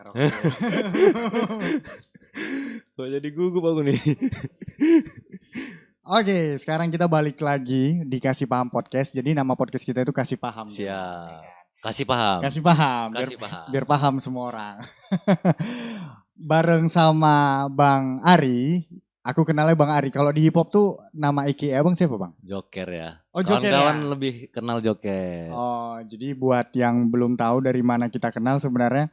karaoke. Kok jadi gugup aku nih. Oke, sekarang kita balik lagi di Kasih Paham Podcast. Jadi nama podcast kita itu Kasih Paham. Siap. Kasih paham. Kasih Paham. Kasih paham. Biar paham semua orang. Bareng sama Bang Ari. Aku kenalnya Bang Ari. Kalau di hip hop tuh nama IKE Bang siapa Bang? Joker ya. Oh, Joker Kawan-kawan ya? lebih kenal Joker. Oh, jadi buat yang belum tahu dari mana kita kenal sebenarnya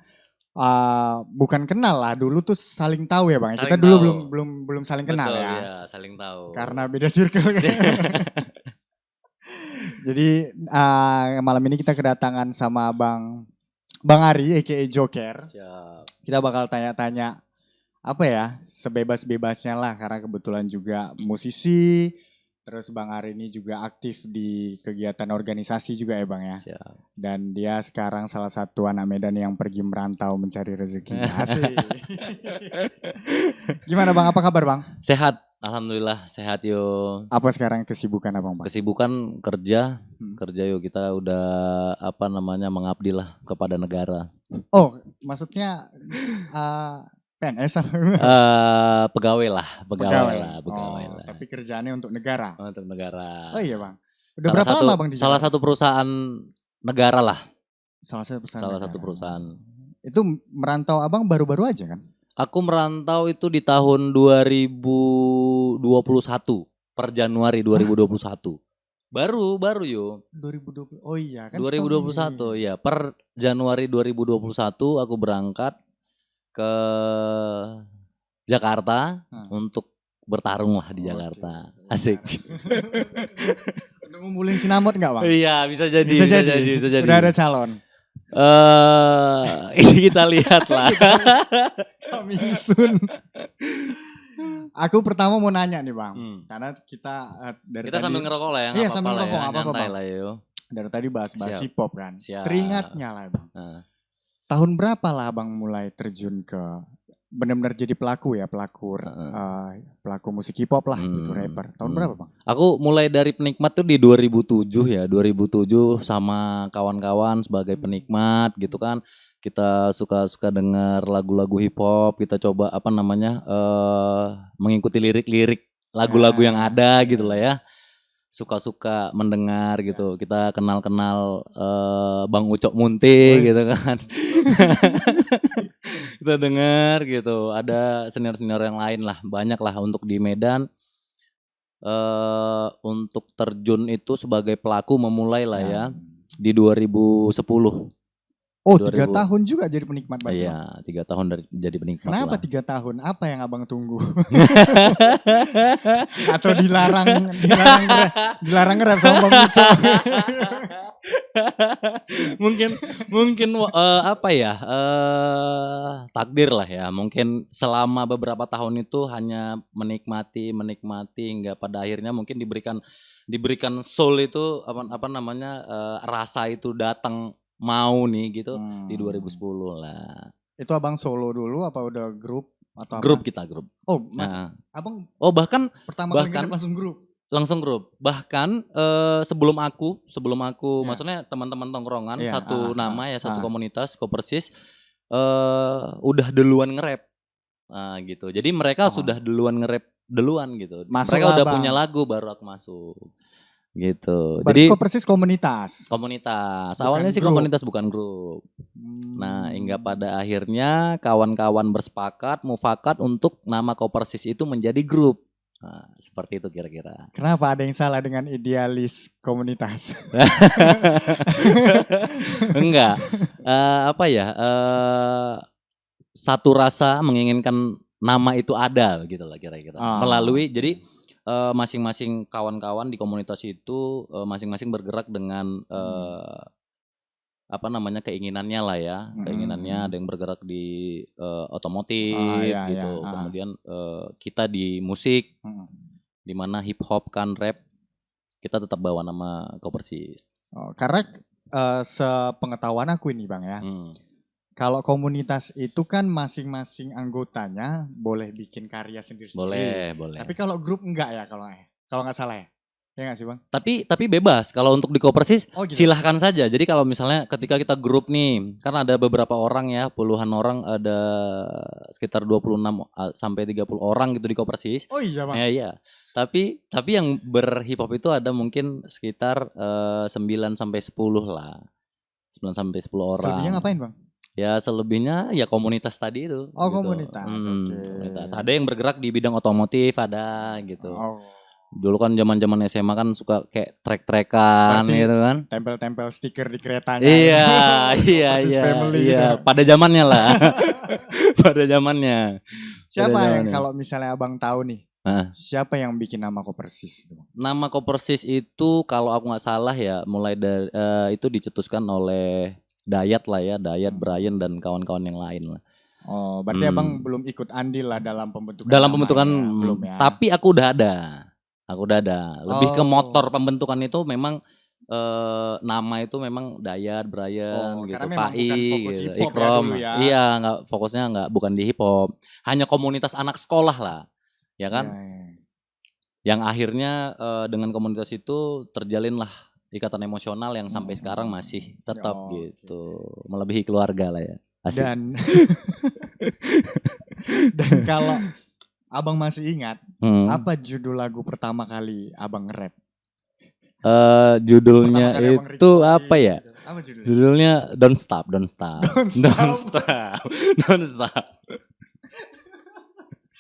bukan kenal lah, dulu tuh saling tahu ya Bang. Saling Kita dulu tahu. belum saling kenal. Betul, ya. ya, saling tahu. Karena beda circle. Jadi malam ini kita kedatangan sama Bang Ari aka Joker. Siap. Kita bakal tanya-tanya apa ya, sebebas-bebasnya lah karena kebetulan juga musisi. Terus Bang Ari ini juga aktif di kegiatan organisasi juga ya Bang ya. Siap. Dan dia sekarang salah satu anak Medan yang pergi merantau mencari rezeki. Asik. Gimana Bang, apa kabar Bang? Sehat, alhamdulillah sehat yo. Apa sekarang kesibukan abang Bang? Kesibukan kerja, Hmm. kerja yo kita udah mengabdi lah kepada negara. Oh, maksudnya PNS apa? Pegawai lah. Tapi kerjaannya untuk negara. Untuk negara. Oh iya Bang. Udah berapa lama Bang di Salah Jakarta? satu perusahaan negara lah. Salah satu perusahaan. Salah negara. satu perusahaan. Itu merantau abang baru-baru aja kan? Aku merantau itu di tahun 2021 per Januari 2021. Baru yo. 2020. Oh iya kan. 2021 ya, per Januari 2021 aku berangkat ke Jakarta untuk bertarung lah di Jakarta. Asik. Untuk ngumpulin sinamot enggak Bang? Iya, bisa jadi. Udah ada calon. Ini kita lihat lah. Kami sun. Aku pertama mau nanya nih Bang, karena kita dari kita tadi, sambil ngerokok lah ya. Iya sambil ngerokok, apa-apa Bang. Lah, yo. Dari tadi bahas hip hop kan. Siap. Teringatnya lah Bang. Tahun berapa lah Bang mulai terjun ke benar-benar jadi pelaku musik hip hop lah gitu, rapper. Tahun berapa Bang? Aku mulai dari penikmat tuh di 2007 ya. 2007 sama kawan-kawan sebagai penikmat gitu kan. Kita suka dengar lagu-lagu hip hop, kita coba mengikuti lirik-lirik lagu-lagu yang ada gitu lah ya. Suka-suka mendengar gitu. Kita kenal-kenal Bang Ucok Munti gitu kan. Kita dengar gitu. Ada senior-senior yang lain lah, banyak lah untuk di Medan. Untuk terjun itu sebagai pelaku memulai lah ya di 2010. Oh 3 tahun juga jadi penikmat Bang? Iya 3 tahun jadi penikmat. Kenapa lah. 3 tahun? Apa yang abang tunggu? Atau dilarang nge-rap sama Bang Ucok? mungkin takdir lah ya. Mungkin selama beberapa tahun itu hanya menikmati hingga pada akhirnya mungkin diberikan soul itu rasa itu datang mau nih gitu di 2010 lah. Itu abang solo dulu apa udah grup atau grup apa? Kita grup. Oh, abang bahkan kali nge-rap langsung grup. Bahkan sebelum aku maksudnya teman-teman tongkrongan satu komunitas Kopersis udah duluan nge-rap. Nah, gitu. Jadi mereka sudah duluan nge-rap duluan gitu. Mereka udah punya lagu baru aku masuk. Gitu. Jadi Kopersis komunitas. Awalnya sih komunitas bukan grup. Nah, hingga pada akhirnya kawan-kawan mufakat untuk nama Kopersis itu menjadi grup. Nah, seperti itu kira-kira. Kenapa ada yang salah dengan idealis komunitas? Enggak. Satu rasa menginginkan nama itu ada gitu lah kira-kira. Melalui jadi masing-masing kawan-kawan di komunitas itu masing-masing bergerak dengan keinginannya lah ya. Keinginannya ada yang bergerak di otomotif gitu. Kemudian kita di musik di mana hip hop kan rap kita tetap bawa nama Kopersis. Karena sepengetahuan aku ini Bang ya. Kalau komunitas itu kan masing-masing anggotanya boleh bikin karya sendiri-sendiri. Boleh. Tapi kalau grup enggak ya kalau nggak salah ya. Ya nggak sih Bang? Tapi bebas. Kalau untuk di Kopersis Oh gitu. silahkan saja. Jadi kalau misalnya ketika kita grup nih, kan ada beberapa orang ya, puluhan orang, ada sekitar 26 sampai 30 orang gitu di Kopersis. Oh iya Bang. Iya. Tapi yang berhip hop itu ada mungkin sekitar 9 sampai 10 lah. 9 sampai 10 orang. Selebihnya ngapain Bang? Ya selebihnya ya komunitas tadi itu. Oh gitu. komunitas, oke. Komunitas. Ada yang bergerak di bidang otomotif, ada gitu. Oh. Dulu kan zaman-zaman SMA kan suka kayak trek-trekan Berarti gitu kan. Tempel-tempel stiker di keretanya. Iya, Persis family gitu. iya. Pada zamannya lah. Pada zamannya. Siapa Pada yang zamannya. kalau misalnya Abang tahu nih? Nah, Siapa yang bikin nama Kopersis itu? nama Kopersis itu kalau aku nggak salah ya mulai dari itu dicetuskan oleh Dayat lah ya, Dayat, Brian dan kawan-kawan yang lain lah. Oh, berarti Abang belum ikut andil lah dalam pembentukan Dalam namanya, pembentukan belum ya. Tapi aku udah ada. Lebih ke Oh. motor pembentukan itu memang nama itu memang Dayat, Brian gitu, karena memang bukan Pai fokus gitu, hip hop ya Ikrom. dulu ya. Iya, nggak fokusnya bukan di hip hop. Hanya komunitas anak sekolah lah. Ya kan? Ya. Yang akhirnya dengan komunitas itu terjalinlah ikatan emosional yang sampai sekarang masih tetap Oh, gitu. Melebihi keluarga lah ya. Asik. Dan kalau Abang masih ingat, Hmm. apa judul lagu pertama kali Abang nge-rap? Judulnya Pertama kali Abang itu recording apa ya? gitu. Apa judulnya? Judulnya Don't Stop, Don't Stop. Don't Don't Stop. Stop. Don't Stop.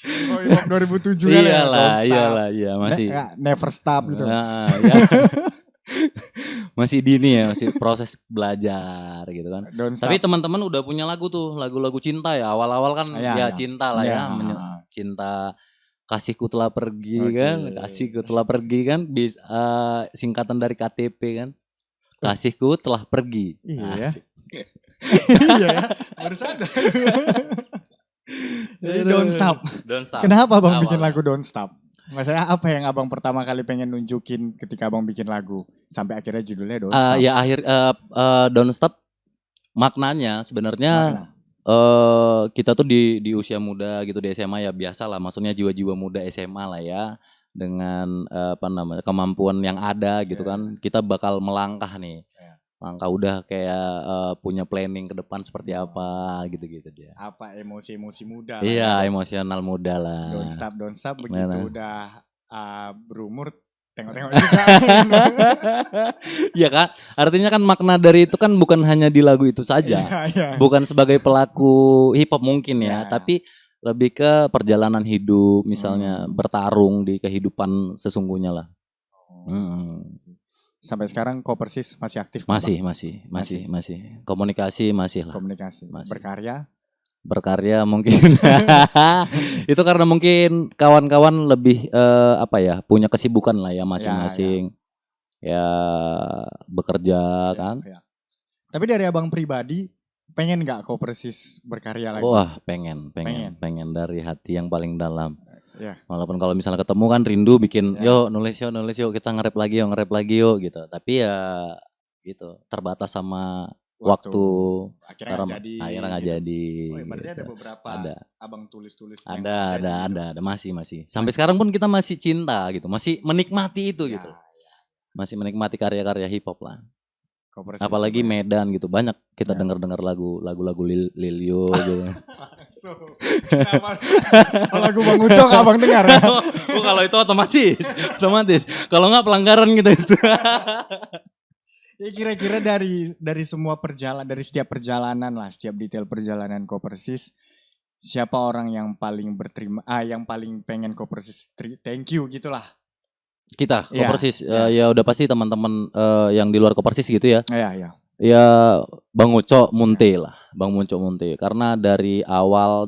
Oh, hip hop 2007 kan ya? Iyalah, Don't Stop. iya masih. Never Stop gitu. Nah, ya. Masih dini ya, masih proses belajar gitu kan. Don't Stop. Tapi teman-teman udah punya lagu tuh, lagu-lagu cinta ya. Awal-awal kan Iya. cinta lah ya, cinta kasihku telah pergi kan, kasihku telah pergi kan, singkatan dari KTP kan. Kasihku telah pergi. Iya. Asik. Iya ya, baru sadar. Jadi Don't Stop. Don't Stop. Kenapa Abang bikin Awalnya. lagu Don't Stop? Maksudnya apa yang Abang pertama kali pengen nunjukin ketika Abang bikin lagu sampai akhirnya judulnya Don't Stop? Ya Don't Stop maknanya sebenarnya Makna. kita tuh di usia muda gitu di SMA ya biasa lah, maksudnya jiwa-jiwa muda SMA lah ya, dengan kemampuan yang ada gitu kan, kita bakal melangkah nih. Langkah udah kayak punya planning ke depan seperti apa gitu-gitu dia. Apa emosi-emosi muda lah Iya, ya. emosional muda lah. Don't Stop begitu Mana? udah berumur tengok-tengok juga. Iya kan? Artinya kan makna dari itu kan bukan hanya di lagu itu saja. Iya. Bukan sebagai pelaku hip hop mungkin ya, Iya. tapi lebih ke perjalanan hidup misalnya, bertarung di kehidupan sesungguhnya lah. Sampai sekarang Kopersis masih aktif? Masih. Komunikasi masih lah. Komunikasi. Masih. Berkarya mungkin. Itu karena mungkin kawan-kawan lebih punya kesibukan lah ya masing-masing. Ya bekerja kan. Ya. Tapi dari Abang pribadi pengen nggak Kopersis berkarya lagi? Wah, pengen dari hati yang paling dalam. Ya. Walaupun kalau misalnya ketemu kan rindu bikin, yuk nulis yuk kita nge-rap lagi yuk gitu. Tapi ya gitu, terbatas sama waktu. Akhirnya nggak jadi. Oh, berarti gitu. ada beberapa Abang tulis-tulis. Ada masih. Sampai sekarang pun kita masih cinta gitu, masih menikmati itu gitu. Masih menikmati karya-karya hip hop lah. Kopersis apalagi juga. Medan gitu, banyak kita dengar lagu-lagu Lilio gitu. Lagu Bang Ucok Abang dengar ya? Oh, kalau itu otomatis. Kalau nggak pelanggaran gitu itu. Ya kira-kira dari semua dari setiap perjalanan lah, setiap detail perjalanan Kopersis, siapa orang yang paling yang paling pengen Kopersis thank you gitulah. Kita Kopersis ya. Ya udah pasti teman-teman yang di luar Kopersis gitu ya. Iya. Ya Bang Ucok Munte lah, Bang Ucok Munte, karena dari awal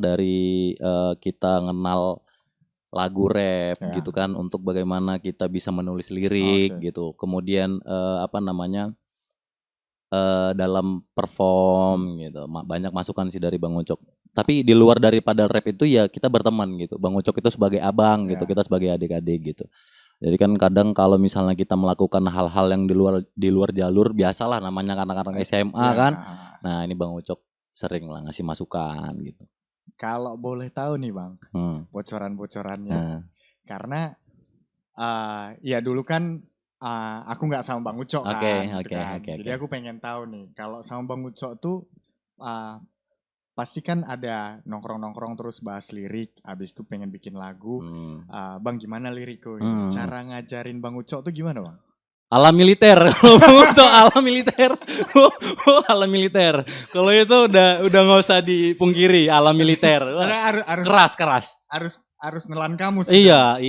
kita kenal lagu rap gitu kan, untuk bagaimana kita bisa menulis lirik gitu. Kemudian dalam perform gitu, banyak masukan sih dari Bang Ucok. Tapi di luar daripada rap itu ya kita berteman gitu. Bang Ucok itu sebagai abang gitu, kita sebagai adik-adik gitu. Jadi kan kadang kalau misalnya kita melakukan hal-hal yang di luar jalur, biasalah namanya anak-anak SMA kan. Nah ini Bang Ucok sering lah ngasih masukan gitu. Kalau boleh tahu nih Bang, bocoran-bocorannya. Karena ya dulu kan aku nggak sama Bang Ucok kan. Oke. Jadi aku pengen tahu nih, kalau sama Bang Ucok tuh pasti kan ada nongkrong-nongkrong terus bahas lirik, abis itu pengen bikin lagu. Bang gimana lirikku? Cara ngajarin Bang Ucok tuh gimana Bang? Ala militer, soal militer, ala militer. Kalau itu udah nggak usah dipungkiri, ala militer. Keras. Harus nelan kamus. Iya.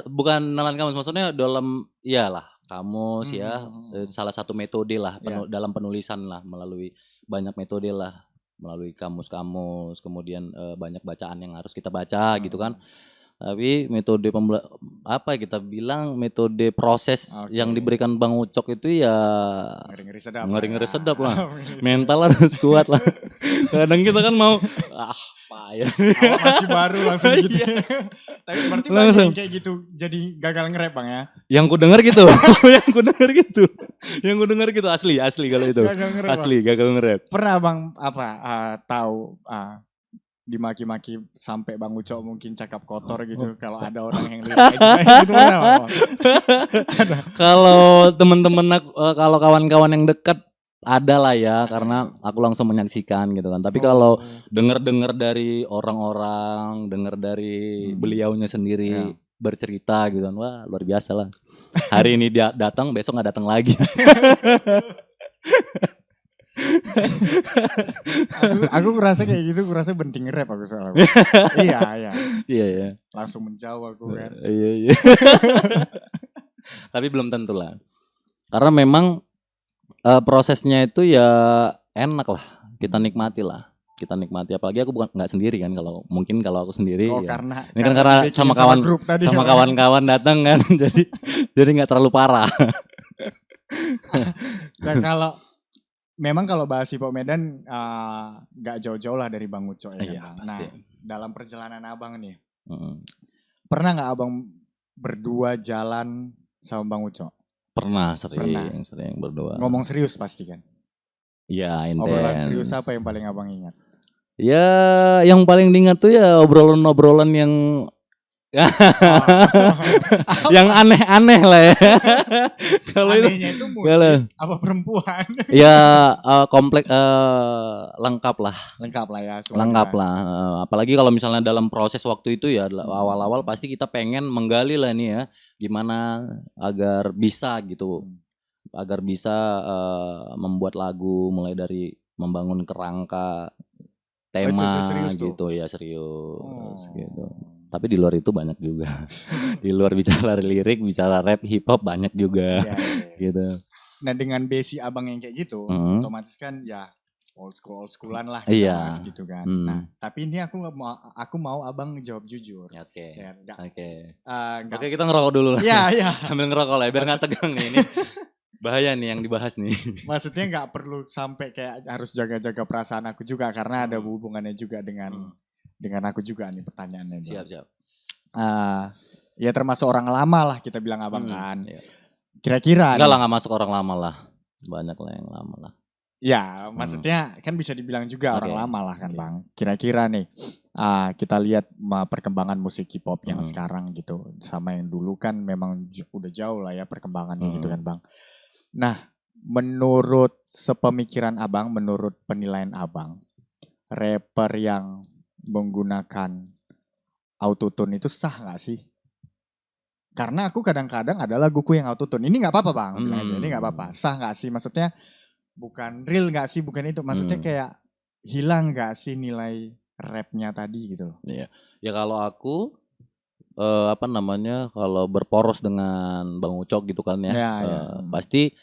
Bukan nelan kamus, maksudnya dalam iyalah kamus ya, salah satu metode lah dalam penulisan lah, melalui banyak metode lah, melalui kamus-kamus, kemudian banyak bacaan yang harus kita baca gitu kan. Tapi metode kita bilang metode proses yang diberikan Bang Ucok itu ya ngeri-ngeri sedap lah. Mental harus kuat lah. Kadang kita kan mau payah. Masih baru langsung gitu. Tapi berarti langsung kayak gitu jadi gagal nge-rap Bang ya. Yang ku dengar gitu. Yang ku dengar gitu asli kalau itu. Gagal nge-rap. Pernah Bang tahu dimaki-maki sampai Bang Ucok mungkin cakap kotor gitu kalau ada orang yang lihat gitu. Kalau teman-teman kalau kawan-kawan yang dekat ada lah ya, karena aku langsung menyaksikan gitu kan. Tapi kalau dengar dari orang-orang, dengar dari beliaunya sendiri bercerita gitu kan, wah luar biasa lah. Hari ini dia datang, besok nggak datang lagi. aku ngerasa kayak gitu, ngerasa benting nge-rap aku soalnya. Iya. Langsung menjawab aku kan. Iya. Tapi belum tentu lah. Karena memang prosesnya itu ya enak lah. Kita nikmati lah. Apalagi aku nggak sendiri kan, kalau aku sendiri ya. Karena sama kawan-kawan datang kan. jadi nggak terlalu parah. Dan kalau bahas hip hop Medan gak jauh-jauh lah dari Bang Ucok ya kan Bang. Nah, dalam perjalanan Abang nih, pernah gak Abang berdua jalan sama Bang Ucok? Pernah, sering berdua. Ngomong serius pasti kan? Iya, intens. Obrolan serius apa yang paling Abang ingat? Ya, yang paling diingat tuh ya obrolan-obrolan yang yang aneh-aneh lah ya. Kalau anehnya itu musik apa perempuan? Ya kompleks lengkap lah ya. Lengkap lah. Apalagi kalau misalnya dalam proses waktu itu ya awal-awal pasti kita pengen menggali lah nih ya, gimana agar bisa membuat lagu, mulai dari membangun kerangka tema gitu ya, serius gitu. Tapi di luar itu banyak juga. Di luar bicara lirik, bicara rap, hip hop banyak juga. Gitu. Nah, dengan basic Abang yang kayak gitu, otomatis kan ya old schoolan lah kita bahas gitu kan. Nah, tapi ini aku mau Abang jawab jujur. Oke. Oke, kita ngerokok dulu lah. Iya. Sambil ngerokok lah biar enggak tegang nih ini. Bahaya nih yang dibahas nih. Maksudnya enggak perlu sampai kayak harus jaga-jaga perasaan aku juga, karena ada hubungannya juga dengan aku juga nih pertanyaannya. Siap. Ya termasuk orang lama lah kita bilang Abang kan. Iya. Kira-kira. Enggak lah, nggak masuk orang lama lah. Banyak lah yang lama lah. Ya maksudnya kan bisa dibilang juga orang lama lah kan Bang. Kira-kira nih kita lihat perkembangan musik hip hop yang sekarang gitu sama yang dulu kan memang udah jauh lah ya perkembangannya gitu kan Bang. Nah, menurut sepemikiran Abang, menurut penilaian Abang, rapper yang menggunakan autotune itu sah gak sih? Karena aku kadang-kadang ada laguku yang autotune. Ini gak apa-apa Bang, bilang aja. Ini gak apa-apa. Sah gak sih? Maksudnya bukan real gak sih? Bukan itu. Maksudnya kayak hilang gak sih nilai rapnya tadi gitu loh. Iya. Ya kalau aku kalau berporos dengan Bang Ucok gitu kan ya, pasti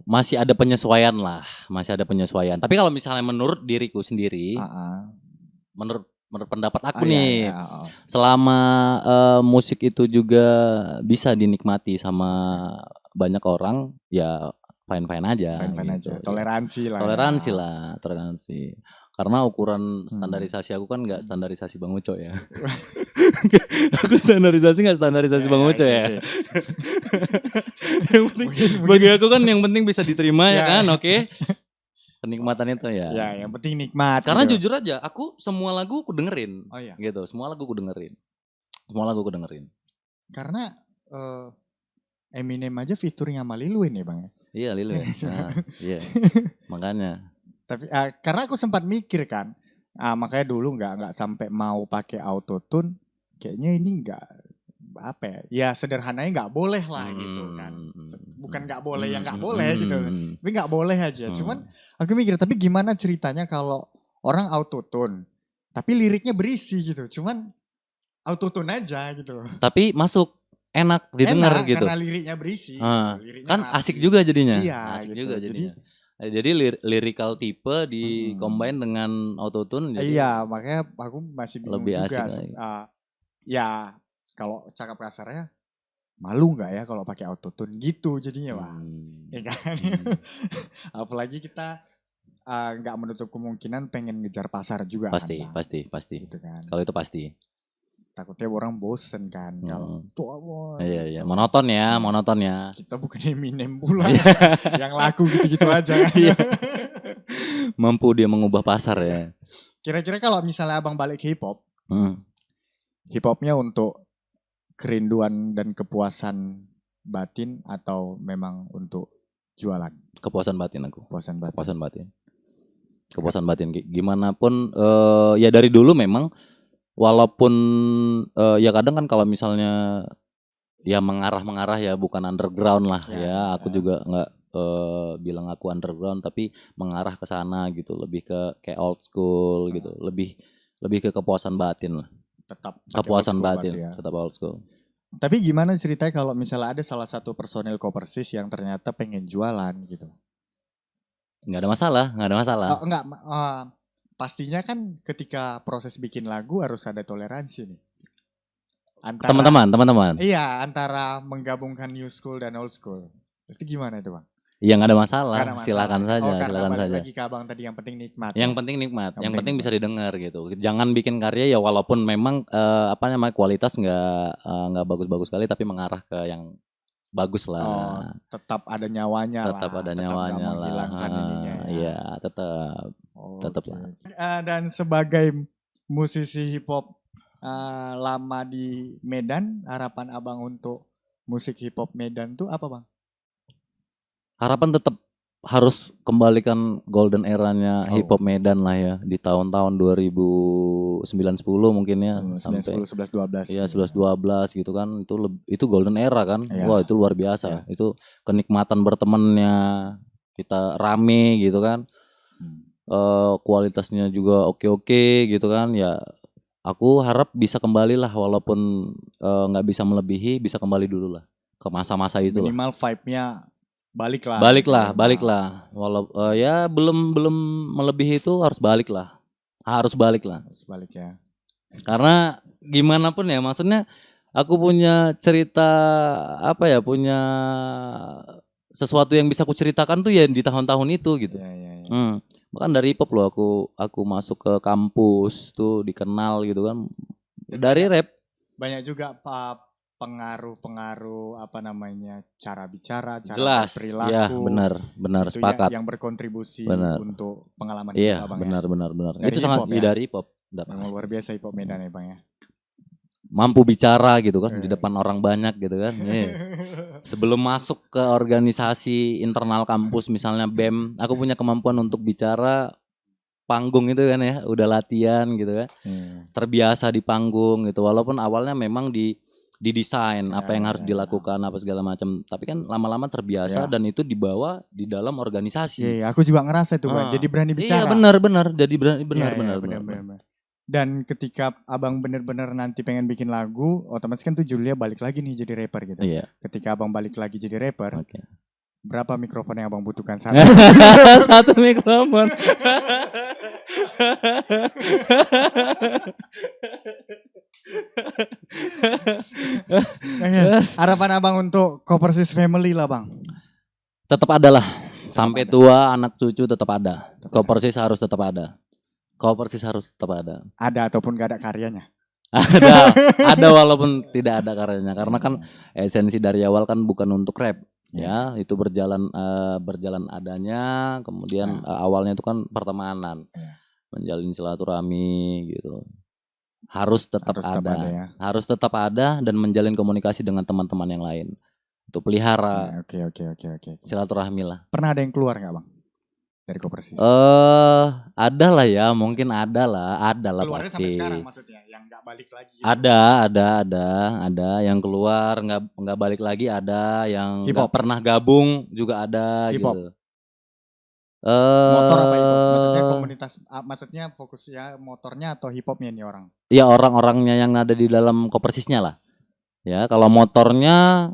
masih ada penyesuaian lah, Tapi kalau misalnya menurut diriku sendiri, menurut pendapat aku selama musik itu juga bisa dinikmati sama banyak orang, ya fine aja. Gitu. Toleransi lah. Karena ukuran standarisasi aku kan nggak standarisasi Bang Ucok ya. Aku nggak standarisasi Bang Ucok ya. Yang penting, bagi aku kan yang penting bisa diterima ya kan, oke. Kenikmatan itu ya. Ya, yang penting nikmat. Karena jujur aja, aku semua lagu aku dengerin. Gitu, semua lagu aku dengerin. Karena Eminem aja featuring sama Lil Wayne ya Bang ya. Iya Lil Wayne. Nah, iya. Makanya. Tapi karena aku sempat mikir kan, makanya dulu nggak sampai mau pakai autotune. Kayaknya ini nggak apa ya? Ya sederhananya nggak boleh lah gitu kan. Bukan nggak boleh yang nggak boleh gitu. Tapi nggak boleh aja. Cuman aku mikir, tapi gimana ceritanya kalau orang autotune, tapi liriknya berisi gitu. Cuman autotune aja gitu loh. Tapi masuk enak didengar gitu. Karena liriknya berisi. Liriknya kan rapi. Asik juga jadinya. Iya, asik gitu. juga jadinya. Jadi lyrical tipe di combine dengan autotune. Iya, makanya aku masih bingung lebih juga. Asik ya kalau cakap kasarnya, malu nggak ya kalau pakai autotune gitu jadinya Bang. Ya kan? Apalagi kita nggak menutup kemungkinan pengen ngejar pasar juga. Pasti. Gitu kan. Kalau itu pasti. Takutnya orang bosen kan kalau Iya, monoton ya. Kita bukan Eminem pula yang laku gitu-gitu aja kan. Mampu dia mengubah pasar ya. Kira-kira kalau misalnya Abang balik ke hip hop, hip hopnya untuk kerinduan dan kepuasan batin atau memang untuk jualan? Kepuasan batin aku. Kepuasan batin. Gimana pun ya dari dulu memang. Walaupun ya kadang kan kalau misalnya ya mengarah ya bukan underground lah ya. Aku juga nggak bilang aku underground tapi mengarah ke sana gitu, lebih ke kayak old school gitu, lebih ke kepuasan batin lah. Tetap kepuasan batin, tetap old school. Tapi gimana ceritanya kalau misalnya ada salah satu personil Kopersis yang ternyata pengen jualan gitu? Nggak ada masalah. Pastinya kan ketika proses bikin lagu harus ada toleransi nih. Teman-teman. Iya, antara menggabungkan new school dan old school. Itu gimana itu Bang? Iya nggak ada masalah. Silakan saja. Lagi ke Abang tadi yang penting nikmat. Yang penting bisa didengar gitu. Jangan bikin karya ya walaupun memang kualitas nggak bagus-bagus sekali tapi mengarah ke yang bagus lah. Tetap ada nyawanya lah. Tetap menghilangkan ininya ya. Iya, tetap lah. Dan sebagai musisi hip hop lama di Medan, harapan Abang untuk musik hip hop Medan tuh apa Bang? Harapan tetap harus kembalikan golden eranya hip hop Medan lah ya di tahun-tahun 2009-10 mungkin ya, sampai 11-12. Iya, 11-12 gitu kan. Itu golden era kan. Ya. Wah, itu luar biasa. Ya. Itu kenikmatan bertemannya, kita rame gitu kan. Kualitasnya juga oke gitu kan. Ya aku harap bisa kembali lah, walaupun nggak bisa melebihi, bisa kembali dulu lah ke masa-masa itu. Minimal vibe-nya balik lah. Walau ya belum melebihi itu harus balik lah. Harus balik ya. Karena gimana pun ya, maksudnya aku punya cerita punya sesuatu yang bisa aku ceritakan tuh ya di tahun-tahun itu gitu. Ya. Bahkan dari hip hop loh aku masuk ke kampus tuh dikenal gitu kan. Dari rap. Banyak juga pengaruh cara bicara, cara jelas, perilaku. Ya, benar sepakat. Yang berkontribusi untuk pengalaman hip hop Abang. Iya, benar. Itu sangat dari hip hop. Luar biasa hip hop Medan ya Bang ya. Mampu bicara gitu kan di depan orang banyak gitu kan. Sebelum masuk ke organisasi internal kampus misalnya BEM, aku punya kemampuan untuk bicara panggung itu kan ya, udah latihan gitu kan. Terbiasa di panggung gitu, walaupun awalnya memang didesain apa yang harus dilakukan apa segala macam, tapi kan lama-lama terbiasa dan itu dibawa di dalam organisasi. Iya, aku juga ngerasa itu Bang. Jadi berani bicara. Iya, benar. Jadi benar. Dan ketika Abang benar-benar nanti pengen bikin lagu, otomatis kan tuh Julia balik lagi nih jadi rapper gitu. Iya. Ketika Abang balik lagi jadi rapper, berapa mikrofon yang Abang butuhkan? Satu mikrofon. Harapan Abang untuk Kopersis Family lah Bang. Tetap ada lah. Sampai tua, anak cucu tetap ada. Kopersis harus tetap ada. Ada ataupun gak ada karyanya. ada walaupun tidak ada karyanya, karena kan esensi dari awal kan bukan untuk rap. Ya, itu berjalan adanya, kemudian awalnya itu kan pertemanan. Menjalin silaturahmi gitu. Harus tetap ada dan menjalin komunikasi dengan teman-teman yang lain. untuk pelihara. Oke. Silaturahmi lah. Pernah ada yang keluar nggak bang dari Kopersis? Ada lah ya, mungkin ada lah Keluarnya pasti. sampai sekarang maksudnya, yang nggak balik lagi. Gitu. Ada yang keluar nggak balik lagi, ada yang nggak pernah gabung juga ada. Hip hop. Gitu. Motor apa hip hop? Maksudnya komunitas, maksudnya fokusnya motornya atau hip hopnya nih orang? Iya, orang-orangnya yang ada di dalam Kopersisnya lah. Ya, kalau motornya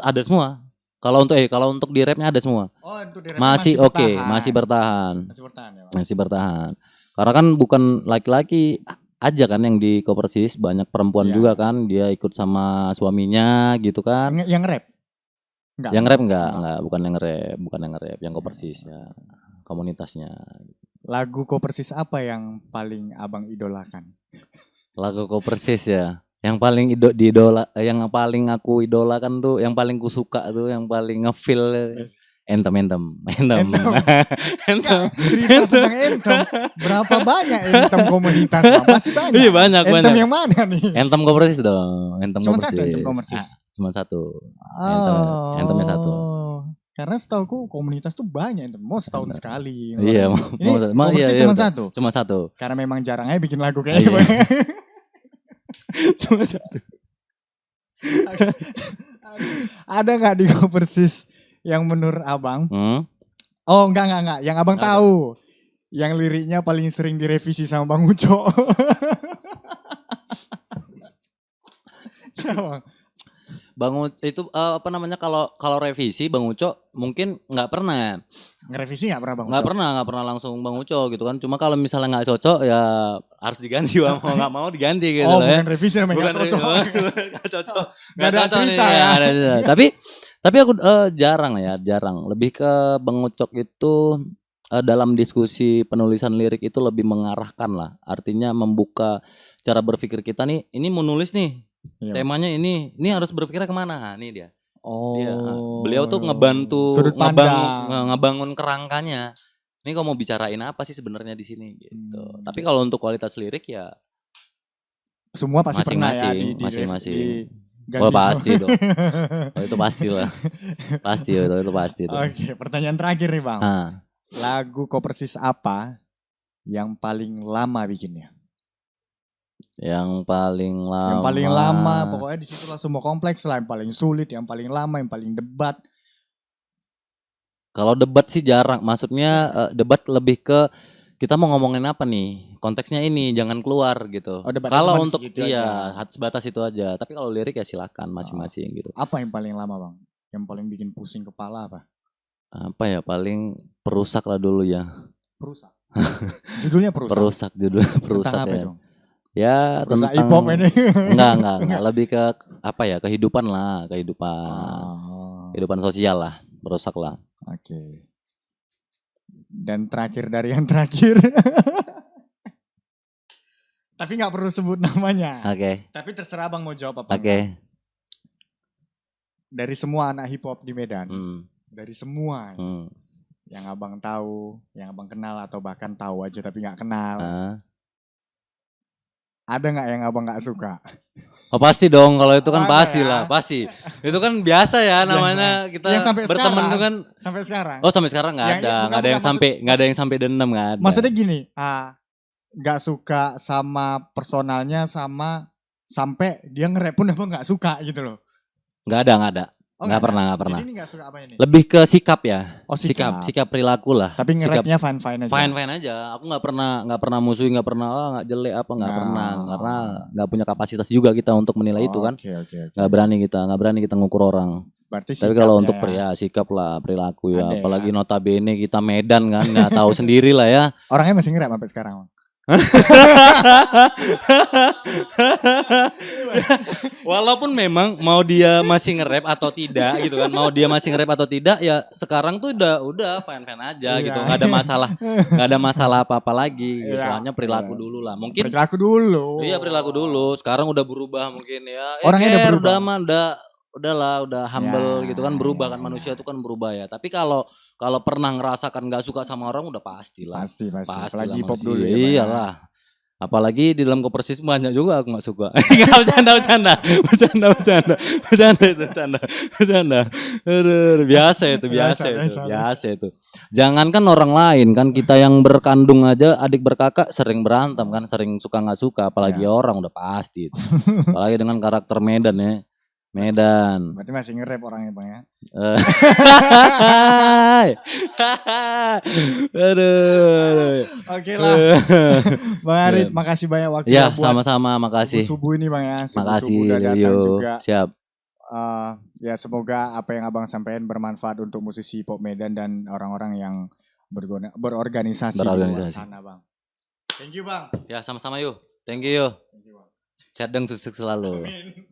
ada semua. Kalau untuk di rapnya ada semua. Oh, untuk di rap masih oke, masih bertahan. Ya, masih bertahan. Karena kan bukan laki-laki aja kan yang di Kopersis, banyak perempuan juga kan, dia ikut sama suaminya gitu kan. Yang rap? Enggak. Yang rap enggak, bukan yang rap, yang Kopersis ya, komunitasnya. Lagu Kopersis apa yang paling abang idolakan? Lagu Kopersis ya. Yang paling yang paling aku idolakan tuh, yang paling ku suka tuh, yang paling ngefeel Entem. Cerita tentang Entem. Berapa banyak Entem komunitas? Masih banyak. Iya, banyak. Entem yang mana nih? Entem Kopersis dong. Cuma satu Entem Kopersis. Cuma satu. Entemnya satu. Karena setauku komunitas tuh banyak Entem. Mau setahun sekali. Iya, Kopersis cuma satu. Cuma satu. Karena memang jarang aja bikin lagu kayaknya. Cuma satu. Ada nggak di Kopersis yang menurut abang? Oh enggak. Yang abang tahu. Yang liriknya paling sering direvisi sama Bang Uco. Bang Uco itu apa namanya, kalau revisi Bang Uco mungkin nggak pernah. Ngerevisi nggak pernah Bang Uco? Nggak pernah langsung Bang Uco gitu kan. Cuma kalau misalnya nggak cocok ya harus diganti, mau nggak mau diganti gitu. Oh, bukan revisi namanya, nggak cocok. Nggak cocok. Nggak ada cerita ya. Tapi aku jarang. Lebih ke Bang Ucok itu dalam diskusi penulisan lirik itu lebih mengarahkan lah. Artinya membuka cara berpikir kita nih. Ini mau nulis nih. Iya. Temanya ini harus berpikirnya kemana? Nah, ini dia. Beliau tuh ngebantu ngebangun kerangkanya. Ini kamu mau bicarain apa sih sebenarnya di sini gitu. Tapi kalau untuk kualitas lirik ya semua pasti pernah ya masing-masing. Pasti dong. Itu pasti lah. Itu pasti tuh. Oke, pertanyaan terakhir nih, Bang. Lagu Kopersis apa yang paling lama bikinnya? Yang paling lama pokoknya di situ lah semua kompleks lah, yang paling sulit, yang paling lama, yang paling debat. Kalau debat sih jarang, maksudnya debat lebih ke kita mau ngomongin apa nih, konteksnya ini jangan keluar gitu. Kalau untuk sebatas itu aja. Tapi kalau lirik ya silakan masing-masing gitu. Apa yang paling lama Bang? Yang paling bikin pusing kepala apa? Apa ya, paling perusak lah dulu ya. Perusak. Judulnya perusak. Judulnya perusak. Tentang apa ya. Dong? Ya perusak tentang hip-hop ini. Enggak. Lebih ke apa ya, kehidupan lah, kehidupan sosial lah, perusak lah. Oke. Dan terakhir dari yang terakhir. Tapi nggak perlu sebut namanya. Oke. Tapi terserah Bang mau jawab apa. Oke. Dari semua anak hip hop di Medan. Dari semua. Yang abang tahu, yang abang kenal atau bahkan tahu aja tapi nggak kenal. Ada nggak yang abang nggak suka? Oh pasti dong, kalau itu kan pasti lah, pasti. Itu kan biasa ya namanya kita berteman itu kan. Sampai sekarang. Oh sampai sekarang nggak ada yang sampai dendam, nggak ada. Maksudnya gini, nggak suka sama personalnya sama sampai dia nge-rap pun abang nggak suka gitu loh. Nggak ada. Nggak pernah. Jadi ini nggak suka apa ini? Lebih ke sikap ya. Oh, sikap perilaku lah. Tapi nge-rapnya fine aja. Fine aja. Aku nggak pernah musuhin, nggak pernah nggak jelek apa, nggak pernah, karena nggak punya kapasitas juga kita untuk menilai itu kan. Nggak berani kita ngukur orang. Berarti tapi kalau untuk sikap lah, perilaku ya. Apalagi notabene kita Medan kan, nggak tahu sendiri lah ya. Orangnya masih nge-rap sampai sekarang. Walaupun memang mau dia masih nge-rap atau tidak gitu kan, ya sekarang tuh udah fine aja gitu, nggak ada masalah apa apa-lagi gitu. Hanya perilaku dulu lah, mungkin perilaku dulu. Sekarang udah berubah mungkin ya. Orangnya udah berubah. Udah humble gitu kan, berubah kan, manusia itu kan berubah ya. Tapi kalau pernah ngerasakan nggak suka sama orang udah pastilah. Pasti. Apalagi hip hop dulu ya. Iyalah. Apalagi di dalam Kopersis banyak juga aku nggak suka. Nggak bercanda. Aduh, biasa itu. Jangankan orang lain kan, kita yang berkandung aja adik berkakak sering berantem kan, sering suka nggak suka, apalagi orang udah pasti itu. Apalagi dengan karakter Medan ya. Medan. Berarti masih nge-rap orangnya Bang ya. Aduh. Oke lah. Bang Arit, makasih banyak waktu ya sama-sama, makasih. Subuh ini Bang ya. Makasih udah datang juga. Siap. Ya semoga apa yang Abang sampaikan bermanfaat untuk musisi pop Medan dan orang-orang yang berorganisasi di luar sana Bang. Thank you Bang. Ya sama-sama yuk. Thank you. Sehat dan sukses selalu. Amin.